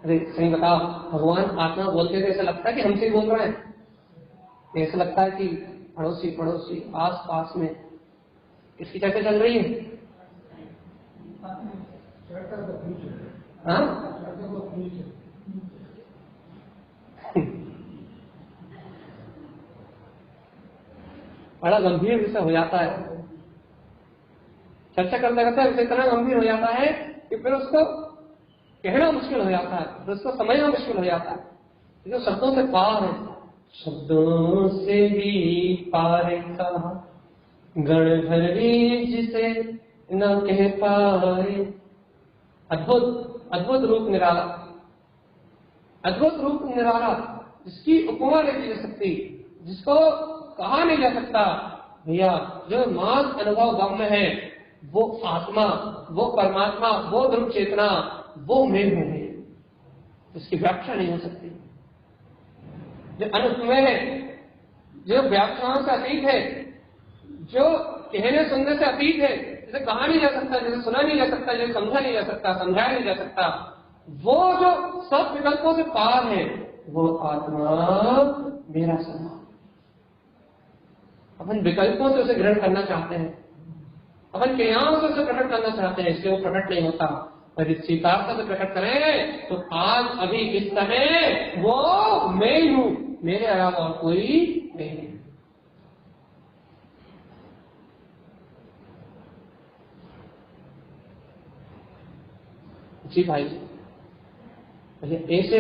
अरे सही बताओ, भगवान आत्मा बोलते थे, ऐसा लगता है कि हमसे बोल रहे हैं, ऐसा लगता है कि पड़ोसी पड़ोसी आस पास में किसकी चर्चा चल रही है? हाँ? बड़ा गंभीर विषय हो जाता है, चर्चा करते करते विषय इतना गंभीर हो जाता है कि फिर उसको कहना मुश्किल हो जाता है, फिर उसको समझना मुश्किल हो जाता है। जो शब्दों से पार है, शब्दों से भी पार कहा, गण भर भी जिसे न कह पाए। अद्भुत अद्भुत रूप निराला, अद्भुत रूप निराला, जिसकी उपमा नहीं की जा सकती, जिसको कहा नहीं जा सकता। भैया जो मास अनुभव गम्य है, वो आत्मा, वो परमात्मा, वो ध्रुव चेतना, वो मैं हूं है, इसकी व्याख्या नहीं हो सकती। जो अनुपमेय है, जो व्याख्याओं से अतीत है, जो कहने सुनने से अतीत है, जिसे कहा नहीं जा सकता, जिसे सुना नहीं जा सकता, जिसे समझा नहीं जा सकता, समझाया नहीं जा सकता, वो जो सब विकल्पों से पार है, वो आत्मा मेरा स्वभाव। अपन विकल्पों से उसे ग्रहण करना चाहते हैं, अपन क्रियाओं से उसे प्रकट करना चाहते हैं, इसलिए वो प्रकट नहीं होता। और इस स्वीकारता से प्रकट करें तो आज अभी इस समय वो मैं ही हूं, मेरे अलावा और कोई नहीं। जी भाई, ऐसे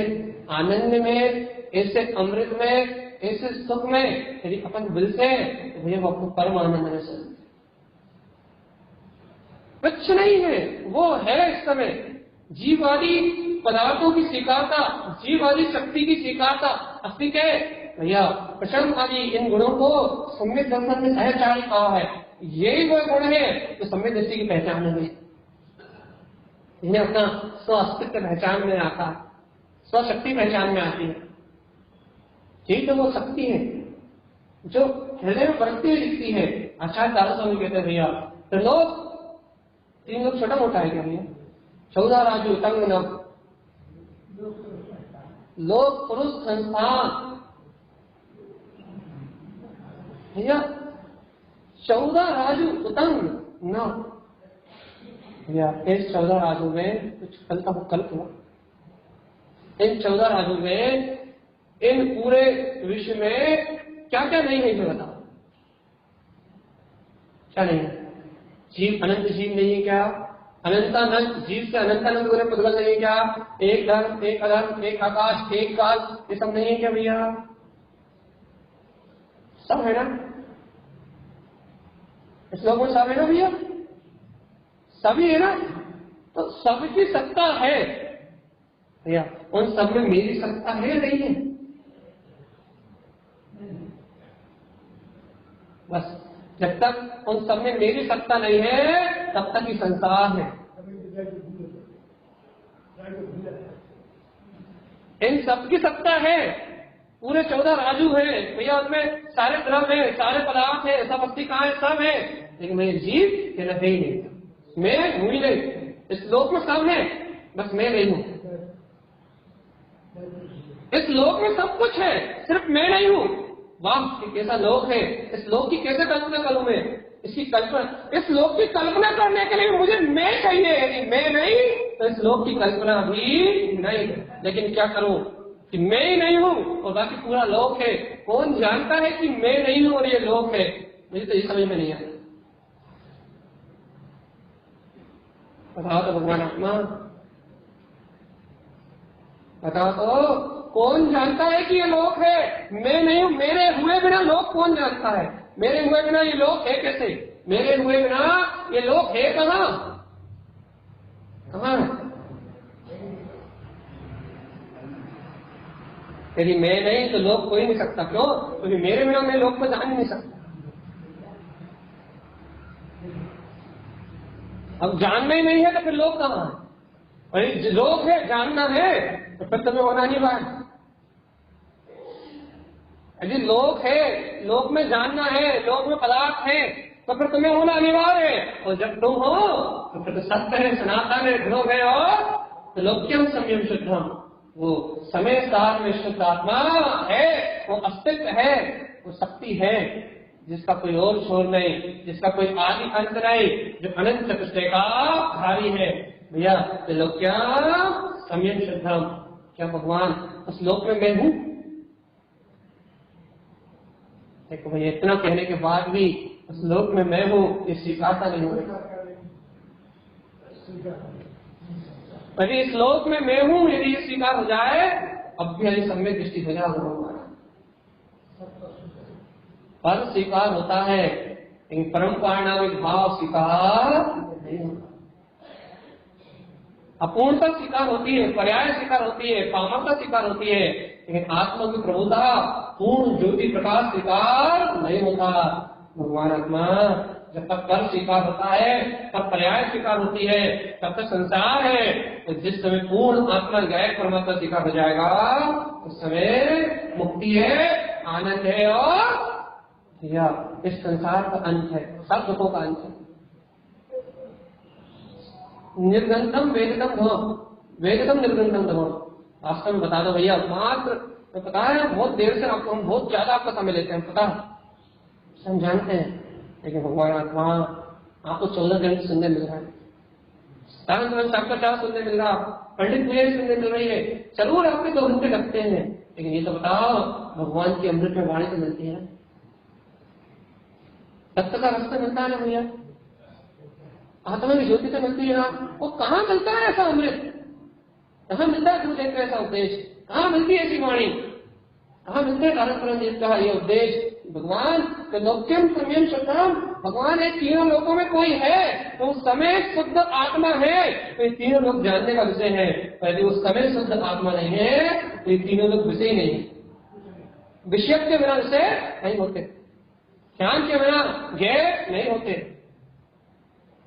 आनंद में, ऐसे अमृत में, ऐसे सुख में यदि अपन मिलते हैं तो भैया वो आपको परम आनंद है। सर कुछ नहीं है, वो है इस समय जीववादी पदार्थों की स्वीकारता, जीववादी शक्ति की स्वीकारता। अस्तित्व है भैया, प्रचंड आदि इन गुणों को सम्यक दर्शन में सहचारी कहा है। यही वो गुण है जो सम्यक दृष्टि की पहचान में, इन्हें अपना स्व अस्तित्व पहचान में आता है, स्वशक्ति पहचान में आती है। यही तो वो शक्ति है जो हृदय में बरतती हुई दिखती है। आचार्य दादा स्वामी कहते हैं भैया, तो लोग 3 लोग छोटा मोटा है क्या भैया? 14 राजू तंग नव, लोक पुरुष संस्थान भैया, 14 राजू उतंग नव भैया। इस 14 राजू में कुछ कल्प हुआ। इन 14 राजू में, इन पूरे विश्व में क्या क्या नहीं है जो बताओ? क्या नहीं है? जीव अनंत जीव नहीं है क्या? अनंतानंत जीव से अनंतानंत पूरे पुद्गल नहीं है क्या? एक धर्म, एक अधर्म, एक आकाश, एक काल, ये सब नहीं है क्या भैया? सब है ना? इस लोगों में सब है ना भैया? सभी है ना? तो सबकी सत्ता है भैया, उन सब में मेरी सत्ता है नहीं है? बस जब तक उन सब में मेरी सत्ता नहीं है तब तक ही संसार है। इन सबकी सत्ता है, पूरे 14 राजू है भैया, उनमें सारे द्रव्य है, सारे पदार्थ है, सब अस्थि कहाँ है? सब है, लेकिन मैं जीव कहना है ही नहीं, मैं हूं ही नहीं। इस लोक में सब है, बस मैं नहीं हूं। इस लोक में सब कुछ है, सिर्फ मैं नहीं हूं। वाह कैसा लोक है, इस लोक की कैसे कल्पना करूं मैं? इसकी कल्पना, इस लोक की कल्पना करने के लिए मुझे मैं चाहिए, यदि मैं नहीं तो इस लोक की कल्पना भी नहीं। लेकिन क्या करूं कि मैं ही नहीं हूं और बाकी पूरा लोक है। कौन जानता है कि मैं नहीं हूं और ये लोक है? मुझे तो ये समझ में नहीं आता। बताओ तो भगवान आत्मा, बताओ तो कौन जानता है कि ये लोक है? मैं नहीं हूं, मेरे हुए बिना लोक कौन जानता है? मेरे हुए बिना ये लोक है कैसे? मेरे हुए बिना ये लोक है कहां? कहां? यदि मैं नहीं तो लोक कोई नहीं सकता। क्यों? क्योंकि मेरे बिना मैं लोक को जान नहीं सकता। अब जानना ही नहीं है तो फिर लोक कहां है? और लोक है, जानना है तो फिर तुम्हें होना नहीं बात। यदि लोक है, लोक में जानना है, लोक में पदार्थ है, तो फिर तुम्हें होना अनिवार्य है। और जब तुम हो तो फिर तो सत्य है, सनातन है, ध्रुव है। और तो लोक्यम संयम शुद्धम, वो समय सार में शुद्ध आत्मा है, वो अस्तित्व है, वो शक्ति है। जिसका कोई और छोर नहीं, जिसका कोई आदि अंत नहीं, जो अनंत चतुष्टय का धारी है। भैया त्रिलोक्या सम्यक श्रद्धम, क्या भगवान उस लोक में मैं हूं? देखो भैया, इतना कहने के बाद भी उस लोक में मैं हूं ये स्वीकारता नहीं हो रहा। यदि इस लोक में मैं हूं यदि ये स्वीकार हो जाए, अब भी यदि सम्यक दृष्टि हो जाए हमारा पर स्वीकार होता है, लेकिन परम पारिणामिक भाव स्वीकार नहीं होता। अपूर्णता स्वीकार होती है, पर्याय स्वीकार होती है, पामरता स्वीकार होती है, लेकिन आत्मा की प्रभुता पूर्ण ज्योति प्रकाश स्वीकार नहीं होता। भगवान आत्मा जब तक पर स्वीकार होता है, तब पर्याय स्वीकार होती है, तब तक संसार है। तो जिस समय पूर्ण आत्मा गायक परमात्मा स्वीकार हो जाएगा, उस समय मुक्ति है, आनंद है और या इस संसार का अंत है, सब दुखों का अंत है। निर्गंधम वेदितम धर्म, वेदितम निर्गंधम धर्म। वास्तव में बता दो भैया, मात्र मैं पता है बहुत देर से आपको हम बहुत ज्यादा आपका समय लेते हैं, पता हम जानते हैं, लेकिन भगवान आत्मा आपको 14 घंटे सुनने मिल रहा है, सबका चाह सुनने मिल रहा, पंडित पूजा भी सुनने मिल रही है, जरूर आपके 2 घंटे लगते हैं, लेकिन ये तो बताओ भगवान की अमृत में वाणी तो मिलती है, तत्व का रास्ता मिलता है ना भैया, आत्मा की ज्योति तो मिलती है ना। वो कहाँ मिलता है ऐसा अमृत? कहाँ मिलता है दूध ऐसा उपदेश? कहाँ मिलती है ऐसी वाणी? कहाँ मिलते हैं कारण परम का ये उपदेश? भगवान त्रिलोक्यम सम्यम श्रद्धम, भगवान ये तीनों लोगों में कोई है तो उस समय शुद्ध आत्मा है, तो ये तीनों लोग जानने का विषय है। पहले उस समय शुद्ध आत्मा नहीं है तो ये तीनों लोग विषय नहीं, विषय के बिना विषय नहीं होते, ज्ञान के बिना ज्ञेय नहीं होते।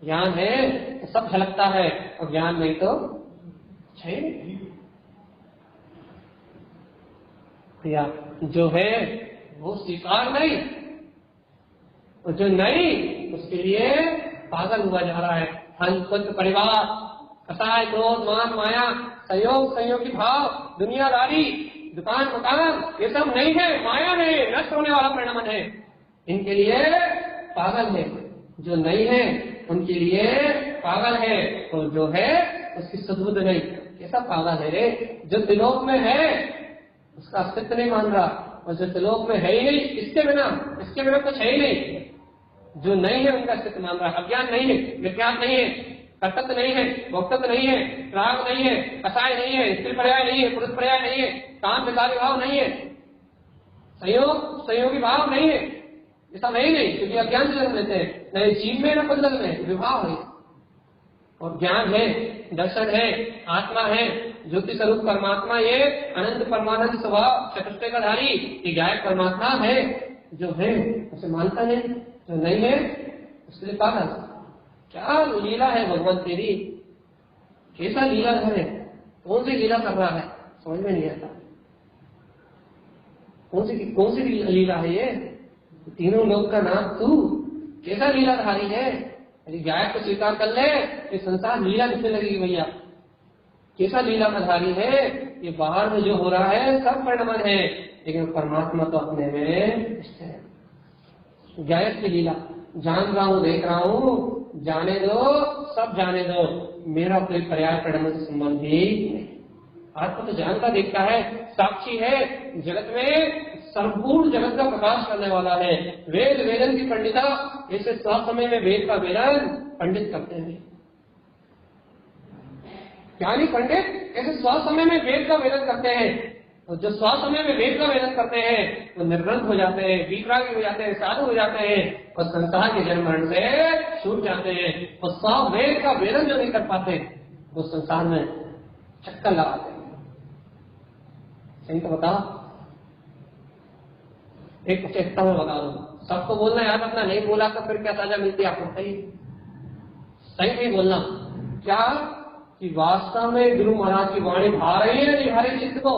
ज्ञान है तो सब झलकता है और ज्ञान नहीं तो है नहीं। या जो है वो स्वीकार नहीं, और जो नहीं उसके लिए पागल हुआ जा रहा है। धन पुत्र परिवार, कसाय क्रोध मान माया, संयोग संयोगी भाव, दुनियादारी, दुकान मकान, ये सब नहीं है, माया है, नष्ट होने वाला परिणाम है, इनके लिए पागल है। जो नहीं है उनके लिए पागल है, और जो है उसकी सद्बुद्ध नहीं। कैसा पागल है? जो त्रिलोक में है उसका अस्तित्व नहीं मान रहा, और जो त्रिलोक में है ही नहीं, इसके बिना कुछ है ही नहीं। जो नहीं है उनका अस्तित्व मान रहा है। अज्ञान नहीं है, विज्ञान नहीं है, कर्तव्य नहीं है, भोक्तव्य नहीं है, राग नहीं है, कसाय नहीं है, स्त्री पर्याय नहीं है, पुरुष पर्याय नहीं है, काम विकारी भाव नहीं है, संयोगी भाव नहीं है, ऐसा नहीं क्योंकि अज्ञान से जन्म लेते हैं, न जीव में न कुंडल में विभाव है। और ज्ञान है, दर्शन है, आत्मा है, ज्योति स्वरूप परमात्मा, ये अनंत परमानंद स्वभाव चतुष्टय का धारी, ये गायक परमात्मा है। जो है उसे मानता है, जो नहीं है उसके लिए पागल। क्या लीला है भगवान तेरी, कैसा लीला है, कौन सी लीला कर रहा है, समझ में नहीं आता। कौन सी लीला है ये? तीनों लोग का नाम तू, कैसा लीलाधारी है? यदि गायक को स्वीकार कर ले ये संसार लीला किससे लगेगी भैया? कैसा लीला का धारी है? ये बाहर में जो हो रहा है सब परिणाम है, लेकिन परमात्मा तो अपने में है। गायक की लीला जान रहा हूँ, देख रहा हूँ, जाने दो, सब जाने दो, मेरा कोई पर्याय परिणाम से संबंध ही नहीं। आत्मा तो जानता देखता है, साक्षी है, जगत में संपूर्ण जगत का प्रकाश करने वाला है। वेद वेदन की पंडिता जैसे स्वसमय में वेद का वेदन पंडित करते हैं, ज्ञानी पंडित ऐसे स्वसमय में वेद का वेदन करते हैं, और जो स्वसमय में वेद का वेदन करते हैं वो निर्ग्रंथ हो जाते हैं, विकरागी हो जाते हैं, साधु हो जाते हैं, और संसार के जन्म मरण से छूट जाते हैं। और स्व वेद का वेदन जो नहीं कर पाते वो संसार में चक्कर लगाते हैं। सही तो बताओ, एक चेष्टा में बता दो, सबको बोलना याद रखना, नहीं बोला तो फिर क्या सजा मिलती है आपको? सही नहीं बोलना। क्या कि वास्तव में गुरु महाराज की वाणी भा रही है नहीं भा रही चित्त को?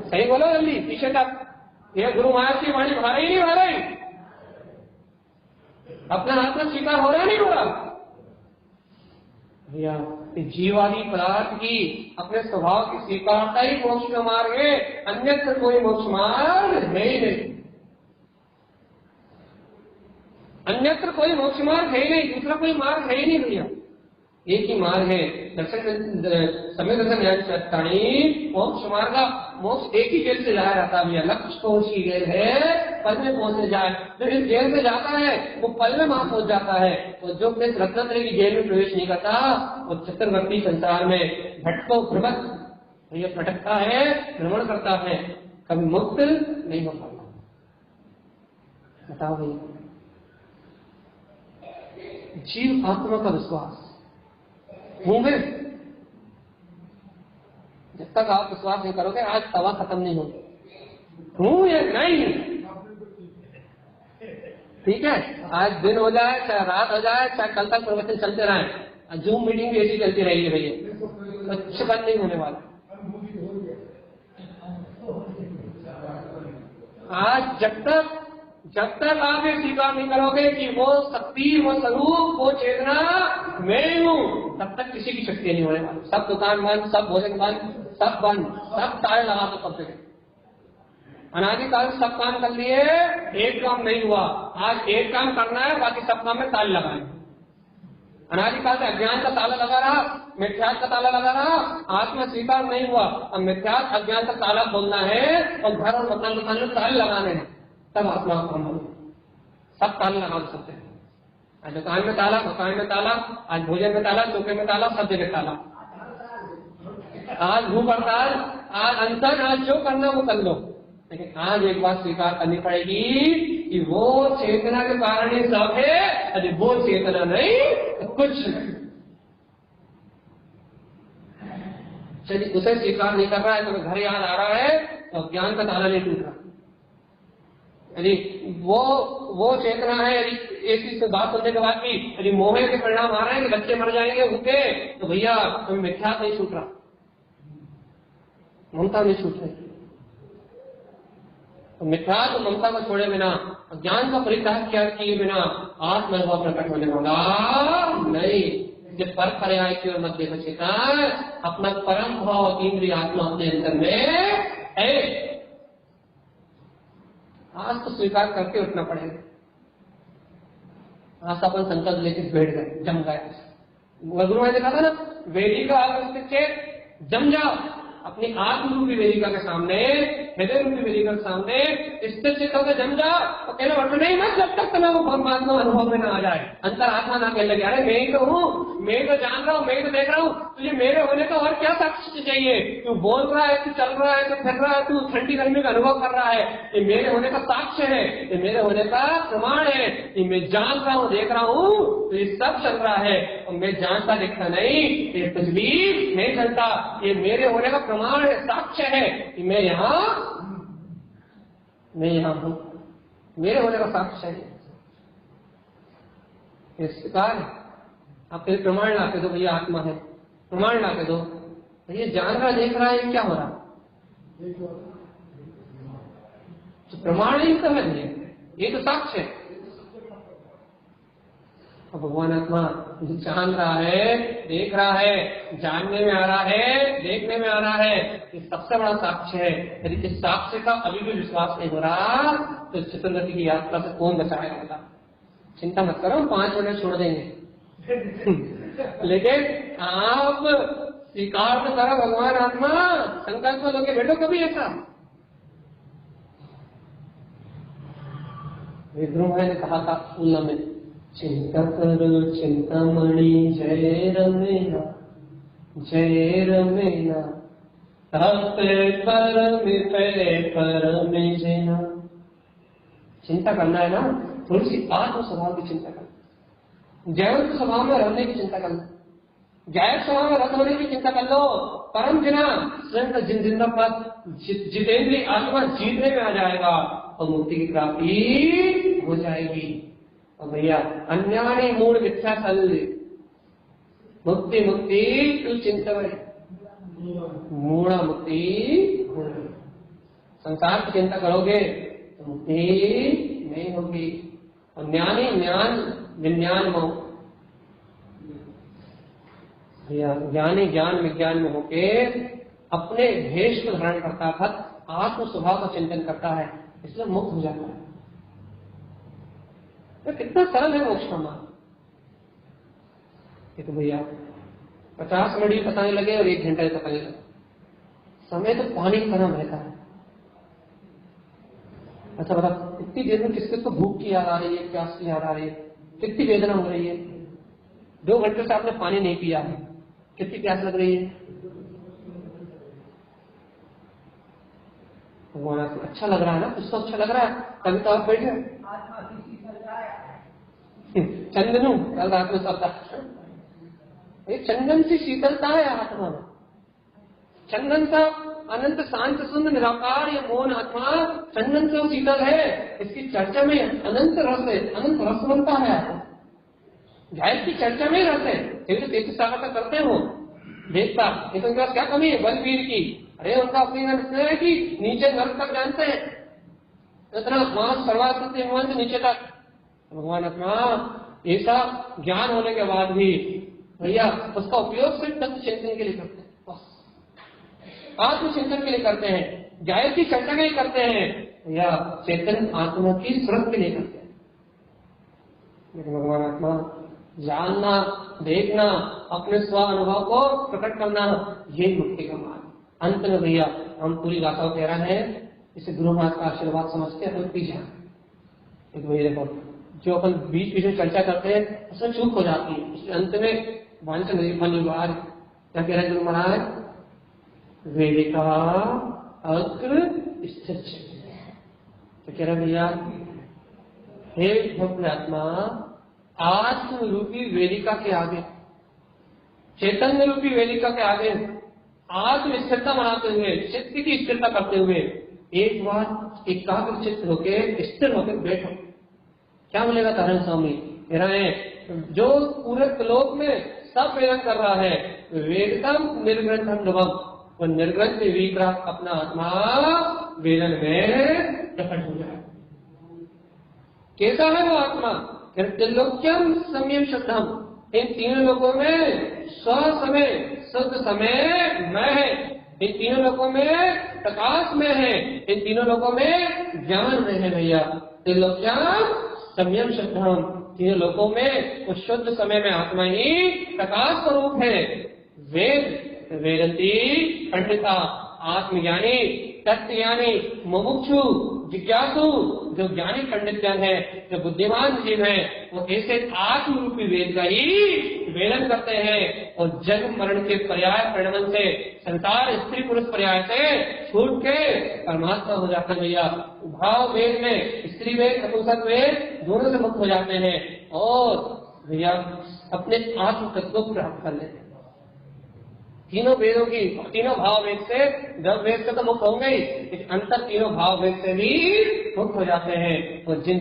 सही बोलो जल्दी, पीछे तक। ये गुरु महाराज की वाणी भा रही नहीं भा रही? अपना हाथ में स्वीकार हो रहा नहीं हो रहा? भैया जीवादी पदार्थ की अपने स्वभाव की स्वीकारता ही मोक्ष का मार्ग है, अन्यत्र कोई मोक्ष मार्ग है ही नहीं। अन्यत्र कोई मोक्ष मार्ग है ही नहीं, दूसरा कोई मार्ग है ही नहीं भैया, एक ही मार्ग है। समय दर्शन न्याय मोक्ष मार्ग, मोक्ष एक ही जेल से जाया जाता भैया, लक्ष्य पहुंच की गेल है, पल में पहुंचने जाए। जो इस जेल से जाता है वो पल में वहां पहुंच जाता है, और जो अपने रत्नात्रय की जेल में प्रवेश नहीं करता वो चक्रवर्ती संसार में भटको भ्रमत भैया भटकता है, भ्रमण करता है, कभी मुक्त नहीं हो पाता। बताओ भैया, जीव आत्मा का विश्वास हूं मैं, जब तक आप विश्वास नहीं करोगे आज तवा खत्म नहीं होगी, हूं या नहीं। ठीक है, आज दिन हो जाए चाहे रात हो जाए चाहे कल तक प्रवचन चलते रहे, जूम मीटिंग भी ऐसी चलती रहेगी भैया, कुछ बंद नहीं होने वाला। आज जब तक आप ये स्वीकार नहीं करोगे कि वो शक्ति, वो स्वरूप, वो चेतना मैं हूं, तब तक किसी की शक्ति नहीं होने वाली। सब दुकान बंद, सब भोजन बंद, सब बंद, सब ताले लगा दो सब जगह। अनादिकाल सब काम कर लिए, एक काम नहीं हुआ, आज एक काम करना है, बाकी सब काम में ताले लगाए। अनादिकाल से अज्ञान का ताला लगा रहा, मिथ्यात्व का ताला लगा रहा, आत्मा स्वीकार नहीं हुआ, अब मिथ्यात्व अज्ञान का ताला खोलना है और घर और मकान दुकान में ताले लगाने हैं, तब आत्मा काम हो। सब ताले लगा सकते हैं, आज दुकान में ताला, मकान में ताला, आज भोजन में ताला, चौके में ताला, सब जगह ताला। आज भूख हड़ताल, आज अंतर, आज जो करना वो कर लो, लेकिन आज एक बात स्वीकार करनी पड़ेगी कि वो चेतना के कारण ही सब है, यदि वो चेतना नहीं तो कुछ नहीं। चलिए उसे स्वीकार नहीं कर रहा है तो घर याद आ रहा है तो ज्ञान का ताला नहीं टूट रहा। यदि वो चेतना है, यदि एक चीज से बात सुनने के बाद भी यदि मोह के परिणाम आ रहे हैं कि बच्चे मर जाएंगे भूखे, तो भैया तुम्हें मिथ्या नहीं छूट रहा, ममता नहीं छूट रही। तो मिथ्या तो ममता को छोड़े बिना, ज्ञान का परित्याग किए बिना आत्मअनुभव प्रकट होने वाला नहीं। जब पर पर्याय की ओर मत देखो चेतन, अपना परम भाव इंद्रिय आत्मा अपने अंदर में है। आज तो स्वीकार करके उठना पड़ेगा। आज अपन संकल्प लेके बैठ गए, जम गए। गुरु ने देखा था ना, वेदिका आवस्थित जम जाओ अपनी आत्म रूपी वेदिका के सामने, हृदय रूपी वेदिका के सामने स्थिर चित्त होकर जम जाओ। तो कहना मतलब नहीं मत, जब तक तुम्हें वो परमात्मा अनुभव में ना आ जाए, अंतर आत्मा ना कहने लगे अरे मैं ही तो हूँ, मैं तो जान रहा हूँ, मैं तो देख रहा हूँ, तुझे मेरे होने का और क्या साक्ष्य चाहिए? तू बोल रहा है, तू चल रहा है, तू फिर रहा है, तू ठंडी गर्मी का अनुभव कर रहा है, ये मेरे होने का साक्ष्य है, ये मेरे होने का प्रमाण है, ये मैं जान रहा हूँ, देख रहा हूँ, तो ये सब चल रहा है। और मैं जानता दिखता नहीं, ये कुछ भी नहीं चलता, ये मेरे होने का प्रमाण है, साक्ष्य है कि मैं यहाँ हूँ, मेरे होने का साक्ष्य है। इस प्रकार आप फिर प्रमाण लाके दो, भैया आत्मा है, प्रमाण लाके दो, भैया जान रहा देख रहा है, क्या हो रहा? तो प्रमाण ही तो है, ये तो साक्ष्य है। और भगवान आत्मा जान रहा है, देख रहा है, जानने में आ रहा है, देखने में आ रहा है, ये सबसे बड़ा साक्ष्य है। यदि इस साक्ष्य का अभी भी विश्वास नहीं हो रहा तो चित्रगति की यात्रा से कौन बचाया होगा? चिंता मत करो, 5 मिनट छोड़ देंगे। लेकिन आप स्वीकार तो करो भगवान आत्मा, संकल्प में लोगे बैठो कभी ऐसा। विद्रोह ने कहा था उल्ला में, चिंता करो चिंतामणि जय रमेना, जय रमेना, परम जना। चिंता करना है ना, थोड़ी सी आत्म स्वभाव की चिंता करना, जैव स्वभाव में रहने की चिंता करना, जैव स्वभाव में रत होने की चिंता कर लो। परम जना स्वयं का जिंदाबाद जितेंद्रीय आत्मा जीतने में आ जाएगा और मुक्ति की प्राप्ति हो जाएगी। और भैया अन्यानी मूल मिथ्या फल, मुक्ति मुक्ति तू चिंता मूढ़ा मुक्ति। संसार की चिंता करोगे तो मुक्ति नहीं होगी। और ज्ञानी ज्ञान विज्ञान भैया ज्ञानी ज्ञान विज्ञान में होके अपने भेष को धारण करता है, भक्त आत्म स्वभाव का चिंतन करता है, इसलिए मुक्त हो जाता है। तो कितना सरल है मोक्ष का मार्ग। ये तो भैया 50 मिनट भी पता नहीं लगे और 1 घंटा भी पता नहीं लगे, समय तो पानी की तरह बहता है। अच्छा बता, इतनी देर में किस किसको भूख की याद आ रही है, प्यास की याद आ रही है, कितनी वेदना हो रही है, 2 घंटे से आपने पानी नहीं पिया है, कितनी प्यास लग रही है। भगवान अच्छा लग रहा है ना, कुछ तो अच्छा लग रहा है, कभी तो आप बैठे चंदनू कल रात में शब्द, ये चंदन सी शीतलता है आत्मा में। चंदन सा अनंत शांत सुंदर निराकार ये मौन आत्मा चंदन से शीतल है, इसकी चर्चा में अनंत रस है, अनंत रस बनता है। जाहिर की चर्चा में रस है, फिर तीर्थ सागर का करते हो देखता, लेकिन उनके पास क्या कमी है बलवीर की। अरे उनका अपनी है कि नीचे नर्क तक जानते हैं, इतना मांस सर्वात्म से नीचे तक। भगवान आत्मा ऐसा ज्ञान होने के बाद भी भैया उसका उपयोग सिर्फ तत्व चिंतन के लिए करते हैं, आत्मचिंतन के लिए करते हैं, जाहिर की चर्चा के लिए करते हैं या चेतन आत्मा की स्मृति के लिए करते हैं। लेकिन भगवान आत्मा जानना, देखना, अपने स्व अनुभव को प्रकट करना, ये मुक्ति का मार्ग। अंत में भैया हम पूरी गाथा को कह रहे हैं, इसे गुरु महाराज का आशीर्वाद समझते हैं, तो पीछे एक भैया देखो जो अपन बीच बीच में चर्चा करते हैं उसमें चूक हो जाती है, इसलिए अंत में अनिवार्य क्या कह रहे हैं गुरु महाराज, वेदिका अग्र स्थिर। तो कह रहे भैया हे भक्त आत्मा, आत्म रूपी वेदिका के आगे, चैतन्य रूपी वेदिका के आगे आत्म स्थिरता बनाते हुए, चित्त की स्थिरता करते हुए एक बार एकाग्र चित्त होके स्थिर होकर बैठो। क्या मिलेगा तारण स्वामी कह रहे हैं, जो पूरे श्लोक में सब वेदन कर रहा है, वेदम निर्ग्रंथम नवम, वो निर्ग्रंथ विग्रह अपना आत्मा वेदन में प्रकट हो जाए। कैसा है वो आत्मा, त्रिलोक्यम संयम शब्दम, इन तीनों लोगों में स्वसमय शुद्ध समय मैं है, इन तीनों लोगों में प्रकाश में है, इन तीनों लोगों में ज्ञान में है भैया। त्रिलोक्यम संयम शब्दम, तीनों लोगों में उस शुद्ध समय में आत्मा ही प्रकाश स्वरूप है। वेद वेदंती पंडिता, आत्मज्ञानी, तत्वज्ञानी, मुमुक्षु, जिज्ञासु, जो ज्ञानी पंडित जन है, जो बुद्धिमान जीव है, वो ऐसे आत्म रूपी वेद का ही वेदन करते हैं और जन्म मरण के पर्याय परिणमन से, संसार स्त्री पुरुष पर्याय से छूट के परमात्मा हो जाते हैं भैया। भाव वेद में स्त्री वेद नपुंसक वेद दोनों से मुक्त हो जाते हैं और भैया अपने आत्म तत्व को प्राप्त कर लेते हैं। तीनों वेदों की, तीनों भाव वेद से, जब वेद से तो मुक्त होंगे ही, अंतर तीनों भाव वेद से भी मुक्त हो जाते हैं। और जिन